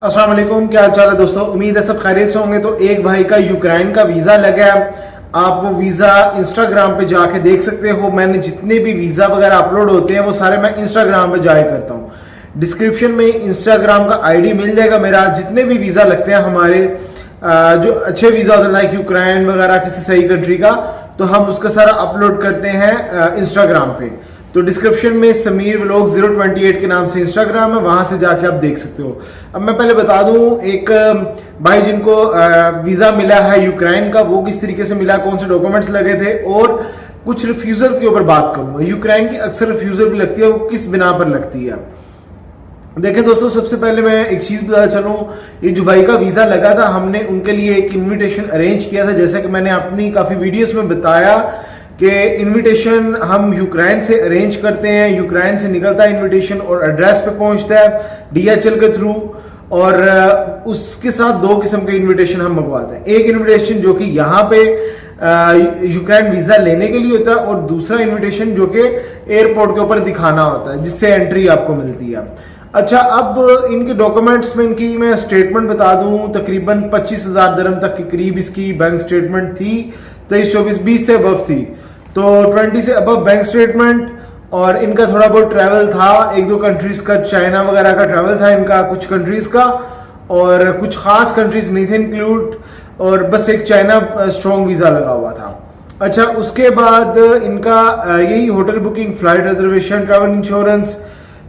अस्सलाम वालेकुम, क्या हाल चाल है दोस्तों। उम्मीद है सब खैरियत से होंगे। तो एक भाई का यूक्रेन का वीज़ा लगा है। आप वो वीज़ा इंस्टाग्राम पे जाके देख सकते हो। मैंने जितने भी वीज़ा वगैरह अपलोड होते हैं वो सारे मैं इंस्टाग्राम पे जाया करता हूँ। डिस्क्रिप्शन में इंस्टाग्राम का आईडी मिल जाएगा मेरा। जितने भी वीज़ा लगते हैं हमारे जो अच्छे वीज़ा होते हैं लाइक यूक्रेन वगैरह किसी सही कंट्री का, तो हम उसका सारा अपलोड करते हैं इंस्टाग्राम पे। तो डिस्क्रिप्शन में समीर व्लॉग 028 के नाम से इंस्टाग्राम है, वहां से जाके आप देख सकते हो। अब मैं पहले बता दूं, एक भाई जिनको वीजा मिला है यूक्रेन का, वो किस तरीके से मिला, कौन से डॉक्यूमेंट्स लगे थे, और कुछ रिफ्यूजल के ऊपर बात करूंगा। यूक्रेन की अक्सर रिफ्यूजल भी लगती है, वो किस बिना पर लगती है। देखें दोस्तों, सबसे पहले मैं एक चीज बता चलूं, ये जो भाई का वीजा लगा था, हमने उनके लिए एक इन्विटेशन अरेंज किया था। जैसा कि मैंने अपनी काफी वीडियोस में बताया कि इनविटेशन हम यूक्रेन से अरेंज करते हैं। यूक्रेन से निकलता है इनविटेशन और एड्रेस पे पहुंचता है DHL के थ्रू, और उसके साथ दो किस्म के इनविटेशन हम मंगवाते हैं। एक इनविटेशन जो कि यहाँ पे यूक्रेन वीजा लेने के लिए होता है, और दूसरा इनविटेशन जो कि एयरपोर्ट के ऊपर दिखाना होता है, जिससे एंट्री आपको मिलती है। अच्छा, अब इनके डॉक्यूमेंट्स में इनकी मैं स्टेटमेंट बता दूं, तकरीबन 25,000 दरम तक के करीब इसकी बैंक स्टेटमेंट थी। 23-24-20 से अबव थी, तो 20 से अबव बैंक स्टेटमेंट। और इनका थोड़ा बहुत ट्रैवल था, एक दो कंट्रीज का, चाइना वगैरह का ट्रैवल था इनका, कुछ कंट्रीज का, और कुछ खास कंट्रीज नहीं थे इंक्लूड, और बस एक चाइना स्ट्रॉन्ग वीजा लगा हुआ था। अच्छा, उसके बाद इनका यही hotel booking, flight reservation, travel insurance,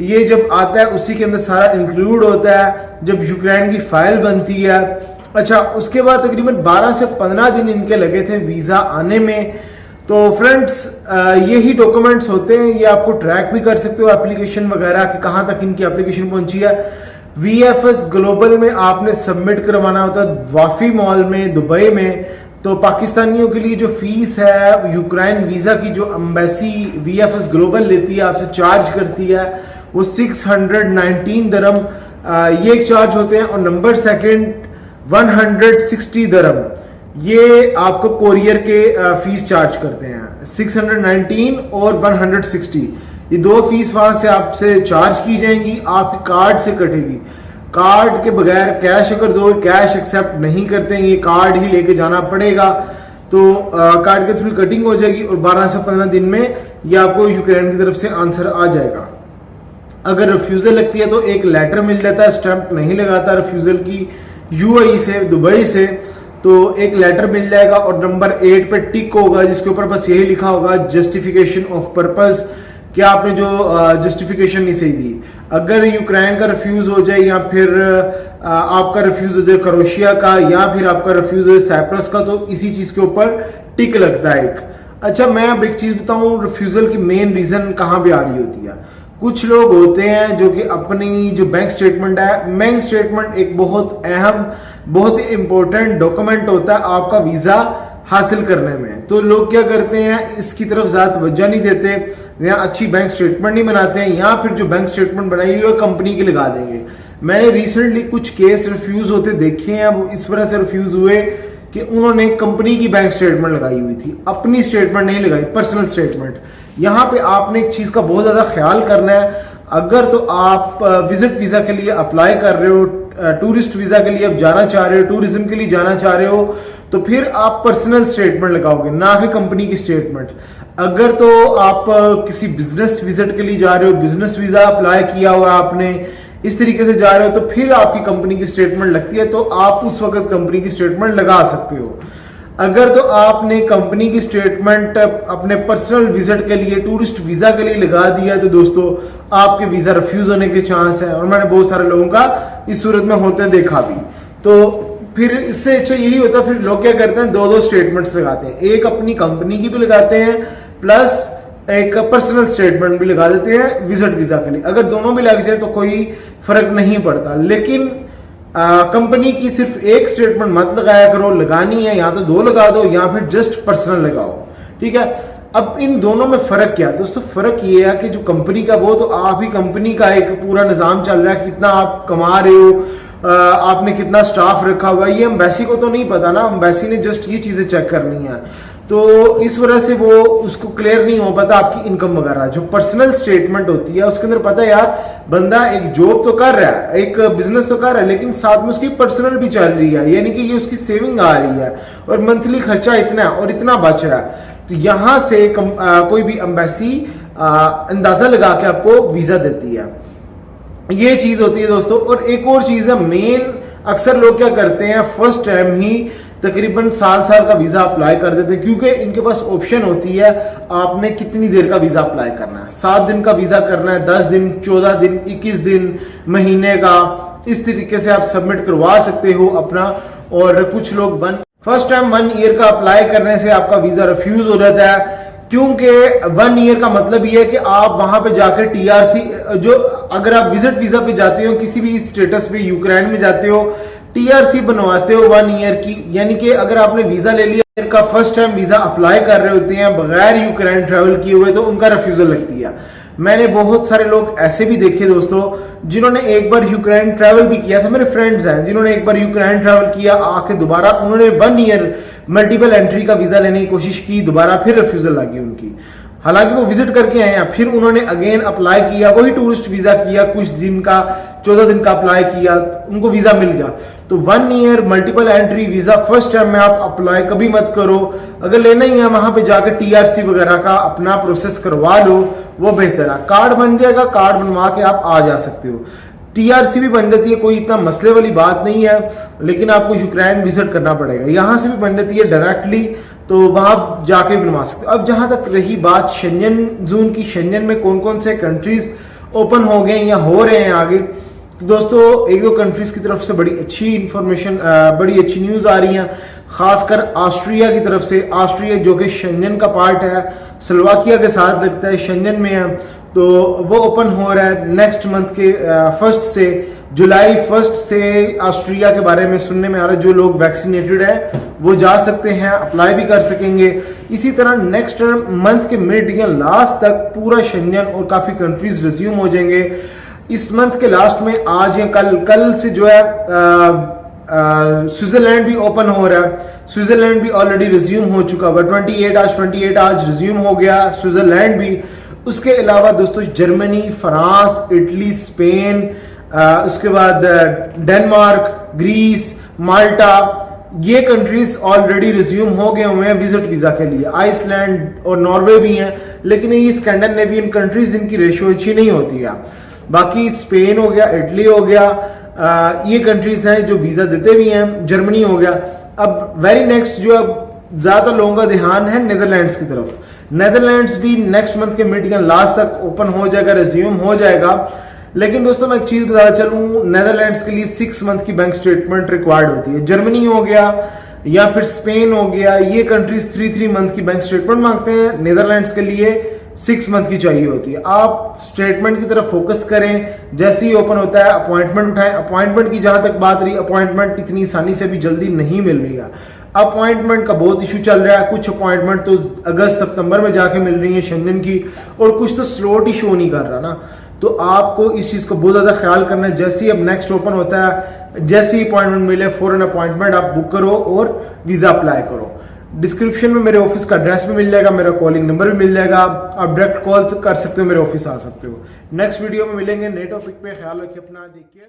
ये जब आता है उसी के अंदर सारा इंक्लूड होता है जब यूक्रेन की फाइल बनती है। अच्छा, उसके बाद तकरीबन 12 से 15 दिन इनके लगे थे वीजा आने में। तो फ्रेंड्स, यही डॉक्यूमेंट्स होते हैं, ये आपको ट्रैक भी कर सकते हो एप्लीकेशन वगैरह कि कहाँ तक इनकी एप्लीकेशन पहुंची है। VFS ग्लोबल में आपने सबमिट करवाना होता है, वाफी मॉल में दुबई में। तो पाकिस्तानियों के लिए जो फीस है यूक्रेन वीजा की, जो एम्बेसी VFS ग्लोबल लेती है, आपसे चार्ज करती है, वो 619 दरम ये एक चार्ज होते हैं। और नंबर सेकंड 160 दरम ये आपको कोरियर के फीस चार्ज करते हैं। 619 और 160, ये दो फीस वहां से आपसे चार्ज की जाएंगी, आपके कार्ड से कटेगी। कार्ड के बगैर कैश अगर दो, कैश एक्सेप्ट नहीं करते हैं, ये कार्ड ही लेके जाना पड़ेगा। तो कार्ड के थ्रू कटिंग हो जाएगी, और 12 से 15 दिन में ये आपको यूक्रेन की तरफ से आंसर आ जाएगा। अगर रिफ्यूजल लगती है तो एक लेटर मिल जाता है, स्टैंप नहीं लगाता रिफ्यूजल की, UAE से, दुबई से, तो एक लेटर मिल जाएगा, और नंबर 8 पे टिक होगा जिसके ऊपर बस यही लिखा होगा जस्टिफिकेशन ऑफ पर्पस, कि आपने जो जस्टिफिकेशन नहीं सही दी। अगर यूक्रेन का रिफ्यूज हो जाए, या फिर आपका रिफ्यूज हो जाए क्रोएशिया का, या फिर आपका रिफ्यूज हो जाए साइप्रस का, तो इसी चीज के ऊपर टिक लगता है एक। अच्छा, मैं अब एक चीज बताऊं, रिफ्यूजल की मेन रीजन कहां पे आ रही होती है। कुछ लोग होते हैं जो कि अपनी जो बैंक स्टेटमेंट है, बैंक स्टेटमेंट एक बहुत अहम, बहुत ही इंपॉर्टेंट डॉक्यूमेंट होता है आपका वीजा हासिल करने में। तो लोग क्या करते हैं, इसकी तरफ ज्यादा तवज्जो नहीं देते, या अच्छी बैंक स्टेटमेंट नहीं बनाते हैं, या फिर जो बैंक स्टेटमेंट बनाई हुई है कंपनी की लगा देंगे। मैंने रिसेंटली कुछ केस रिफ्यूज होते देखे हैं, वो इस वजह से रिफ्यूज हुए कि उन्होंने कंपनी की बैंक स्टेटमेंट लगाई हुई थी, अपनी स्टेटमेंट नहीं लगाई, पर्सनल स्टेटमेंट। यहां पे आपने एक चीज का बहुत ज्यादा ख्याल करना है। अगर तो आप विजिट वीजा के लिए अप्लाई कर रहे हो, टूरिस्ट वीजा के लिए आप जाना चाह रहे हो, टूरिज्म के लिए जाना चाह रहे हो, तो फिर आप पर्सनल स्टेटमेंट लगाओगे, ना कि कंपनी की स्टेटमेंट। अगर तो आप किसी बिजनेस विजिट के लिए जा रहे हो, बिजनेस वीजा अप्लाई किया हुआ है आपने, इस तरीके से जा रहे हो, तो फिर आपकी कंपनी की स्टेटमेंट लगती है, तो आप उस वक्त कंपनी की स्टेटमेंट लगा सकते हो। अगर तो आपने कंपनी की स्टेटमेंट अपने पर्सनल विजिट के लिए, टूरिस्ट वीजा के लिए लगा दिया, तो दोस्तों आपके वीजा रिफ्यूज होने के चांस है, और मैंने बहुत सारे लोगों का इस सूरत में होते देखा भी। तो फिर इससे अच्छा यही होता है, फिर लोग क्या करते हैं, दो स्टेटमेंट्स लगाते हैं, एक अपनी कंपनी की भी लगाते हैं, प्लस एक पर्सनल स्टेटमेंट भी लगा देते हैं विजिट वीजा के लिए। अगर दोनों भी लग जाए तो कोई फर्क नहीं पड़ता, लेकिन कंपनी की सिर्फ एक स्टेटमेंट मत लगाया करो। लगानी है या तो दो लगा दो, या फिर जस्ट पर्सनल लगाओ, ठीक है। अब इन दोनों में फर्क क्या है दोस्तों? फर्क ये है कि जो कंपनी का, वो तो आप ही कंपनी का एक पूरा निजाम चल रहा है, कितना आप कमा रहे हो, आपने कितना स्टाफ रखा हुआ है, ये एम्बेसी को तो नहीं पता ना। एम्बेसी ने जस्ट ये चीजें चेक करनी है। तो इस वजह से वो उसको क्लियर नहीं हो पाता आपकी इनकम वगैरह। जो पर्सनल स्टेटमेंट होती है उसके अंदर पता है यार बंदा एक जॉब तो कर रहा है, एक बिजनेस तो कर रहा है, लेकिन साथ में उसकी पर्सनल भी चल रही है, यानी कि ये उसकी सेविंग आ रही है और मंथली खर्चा इतना और इतना बच रहा है। तो यहां से कोई भी एम्बेसी अंदाजा लगा के आपको वीजा देती है। ये चीज होती है दोस्तों। और एक और चीज है मेन, अक्सर लोग क्या करते हैं फर्स्ट टाइम ही तकरीबन साल का वीजा अप्लाई कर देते हैं, क्योंकि इनके पास ऑप्शन होती है आपने कितनी देर का वीजा अप्लाई करना है। 7 दिन का वीजा करना है, 10 दिन, 14 दिन, 21 दिन, महीने का, इस तरीके से आप सबमिट करवा सकते हो अपना। और कुछ लोग फर्स्ट टाइम 1 ईयर का अप्लाई करने से आपका वीजा रिफ्यूज हो जाता है, क्योंकि 1 ईयर का मतलब ये है कि आप वहां पे जाकर टीआरसी, जो अगर आप विजिट वीजा पे जाते हो किसी भी स्टेटस पे यूक्रेन में जाते हो, टीआरसी बनवाते हो 1 ईयर की, यानी कि अगर आपने वीजा ले लिया का फर्स्ट टाइम वीजा अप्लाई कर रहे होते हैं बगैर यूक्रेन ट्रैवल किए हुए, तो उनका रिफ्यूजल लगती है। मैंने बहुत सारे लोग ऐसे भी देखे दोस्तों जिन्होंने एक बार यूक्रेन ट्रैवल भी किया था, मेरे फ्रेंड्स हैं जिन्होंने एक बार यूक्रेन ट्रैवल किया, आके दोबारा उन्होंने 1 ईयर मल्टीपल एंट्री का वीजा लेने की कोशिश की, दोबारा फिर रिफ्यूजल लगी उनकी। हालांकि वो विजिट करके आए हैं, फिर उन्होंने अगेन अप्लाई किया, वही टूरिस्ट वीजा किया, कुछ दिन का 14 दिन का अप्लाई किया, उनको वीजा मिल गया। तो 1 year multiple entry visa first time में आप अप्लाई कभी मत करो। अगर लेना ही है वहां पे जाकर टीआरसी वगैरह का अपना प्रोसेस करवा लो, वो बेहतर है। कार्ड बन जाएगा, कार्ड बनवा के आप आ जा सकते हो, टीआरसी भी बन जाती है, कोई इतना मसले वाली बात नहीं है, लेकिन आपको यूक्रेन विजिट करना पड़ेगा। यहां से भी बन जाती है डायरेक्टली, तो वहां जाके बनवा सकते हो। अब जहां तक रही बात शेंजन जोन की, शेंजन में कौन कौन से कंट्रीज ओपन हो गए या हो रहे हैं आगे, तो दोस्तों 1-2 कंट्रीज की तरफ से बड़ी अच्छी इंफॉर्मेशन, बड़ी अच्छी न्यूज आ रही है, खासकर ऑस्ट्रिया की तरफ से। ऑस्ट्रिया जो कि शेंजन का पार्ट है, स्लोवाकिया के साथ लगता है, शेंजन में है, तो वो ओपन हो रहा है नेक्स्ट मंथ के 1 से, जुलाई 1 से ऑस्ट्रिया के बारे में सुनने में आ रहा है। जो लोग वैक्सीनेटेड है वो जा सकते हैं, अप्लाई भी कर सकेंगे। इसी तरह नेक्स्ट मंथ के मिड या लास्ट तक पूरा शेंजन और काफी कंट्रीज रिज्यूम हो जाएंगे। इस मंथ के लास्ट में आज या कल से जो है स्विट्जरलैंड भी ओपन हो रहा है। स्विट्जरलैंड भी ऑलरेडी रिज्यूम हो चुका है, 28 आज रिज्यूम हो गया स्विट्जरलैंड भी। उसके अलावा दोस्तों जर्मनी, फ्रांस, इटली, स्पेन, उसके बाद डेनमार्क, ग्रीस, माल्टा, ये कंट्रीज ऑलरेडी रिज्यूम हो गए हुए हैं विजिट वीजा के लिए। आइसलैंड और नॉर्वे भी हैं, लेकिन ये स्कैंडिनेवियन कंट्रीज, इनकी रेशियो अच्छी नहीं होती है। बाकी स्पेन हो गया, इटली हो गया, ये कंट्रीज हैं जो वीजा देते भी हैं। जर्मनी हो गया। अब वेरी नेक्स्ट जो ज्यादा लोगों का ध्यान है नीदरलैंड्स की तरफ। नीदरलैंड्स भी नेक्स्ट मंथ के मिड या लास्ट तक ओपन हो जाएगा, रिज्यूम हो जाएगा। लेकिन दोस्तों मैं एक चीज बताना चलूं, नीदरलैंड्स के लिए 6 मंथ की बैंक स्टेटमेंट रिक्वायर्ड होती है। जर्मनी हो गया या फिर स्पेन हो गया, ये कंट्रीज 3 मंथ की बैंक स्टेटमेंट मांगते हैं, नीदरलैंड्स के लिए 6 मंथ की चाहिए होती है। आप स्टेटमेंट की तरफ फोकस करें, जैसे ही ओपन होता है अपॉइंटमेंट उठाएं। अपॉइंटमेंट की जहां तक बात रही, अपॉइंटमेंट इतनी आसानी से भी जल्दी नहीं मिल रही है। अपॉइंटमेंट का बहुत इशू चल रहा है, कुछ अपॉइंटमेंट तो अगस्त सितंबर में जाके मिल रही है शेंजन की, और कुछ तो स्लॉट ही शो नहीं कर रहा ना। तो आपको इस चीज को बहुत ज्यादा ख्याल करना है। जैसे ही अब नेक्स्ट ओपन होता है, जैसे ही अपॉइंटमेंट मिले फौरन अपॉइंटमेंट आप बुक करो और वीजा अप्लाई करो। डिस्क्रिप्शन में मेरे ऑफिस का एड्रेस भी मिल जाएगा, मेरा कॉलिंग नंबर भी मिल जाएगा, आप डायरेक्ट कॉल कर सकते हो, मेरे ऑफिस आ सकते हो। नेक्स्ट वीडियो में मिलेंगे नए टॉपिक पे। ख्याल रखिए अपना, देखिए।